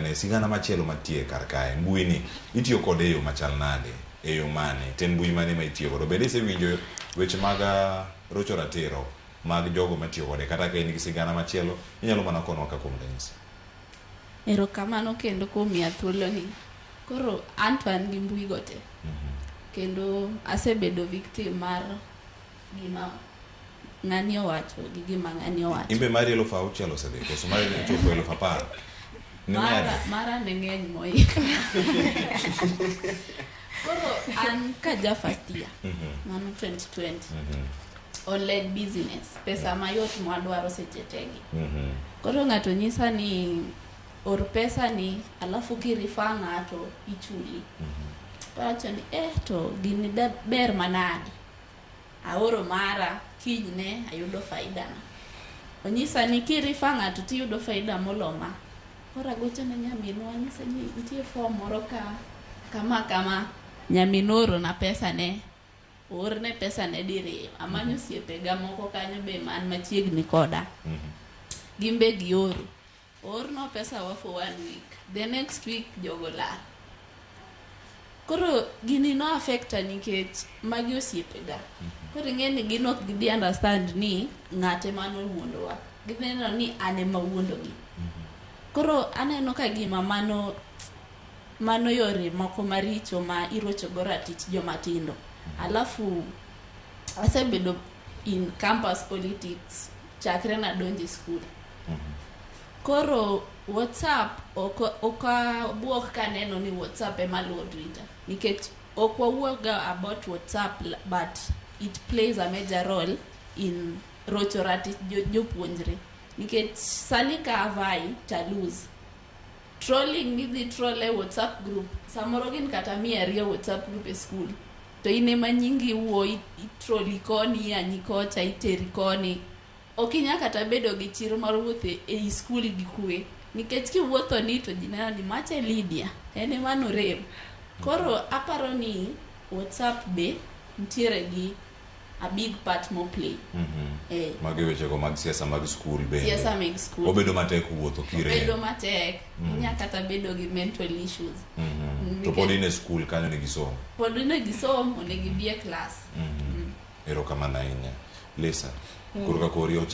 ne sigana machielo matie kar kae mbui ni itiyo kode e yo machal nade e yo mane ten mbui mane ma itiyo godo bende isewinjo weche mag rocho ratiro mag jogo matiyo kode kata ka in gi sigana machielo inyalo mana konwa ka kuom ranyisi. Erokamano kendo kuom miya thuolo ni. Koro anto an gi mbui go te. Kendo asebedo victim mar gima ng'ani owacho gi gima ng'ani owacho. Imbe mari 6,000 osedhi koso mari ne chopo 10,000. Mara ne ng'eny moika. Koro an ka ja first year. Mano 2020. Online business. Pesa mayot mwadwaro seche tegi. Koro ng'ato nyisa ni or pesa ni alafu kirifa ng'ato ichuli. Pacho ni to gini ber manade. Aoro mara kinyne ayudo faida na. Onyisa ni kirifa ng'ato tiyudo faida moloma. Koro agocho ne nyaminwa nyisa ni nitie form moro kama nyaminoro na pesa ne. Orne pesa ne diriyo. Amanyo osiepega moko kanyo be man machiegni koda. Gimbe gioro. Orno pesa wa for 1 week. The next week jogo lar. Koro gini no affecta nikech magi osiepega. Koro ing'eni gino ok gidhi understand ni ng'ate mano wuondowa. Gineno ni ane ma wuondogi. Koro aneno ka gima mano yore moko maricho ma irocho go ratich jomatindo. Alafu asebedo in campus politics chakre na donje school. Koro WhatsApp oka buok kaneno ni WhatsApp ema luwo Twitter. Nikech okwawuoga about WhatsApp but it plays a major role in rocho ratich jopuonjre. Nikech sani ka avai ta lose. Trolling midhi troll e WhatsApp group. Samoro gin kata 200 WhatsApp group e school. To ine manyingi wuo itroli koni anyi kocha iteri koni. Okinya kata bedo gi chiro mar wuothe e school gi kwe. Nikech kiwuotho ni to jinena ni mache Lydia. Ene mano rem. Koro aparo ni WhatsApp be ntiere gi a big part mo play. Magi weche go mag siasa mag school be. Siasa mag school. Obedo matek wuotho kire. Obedo matek. Inya kata bedo gi mental issues. To pod in e school kanyo ne gisomo. Pod ne gisomo ne gibie class. Erokamano ahinya. Lisa, koro ka kori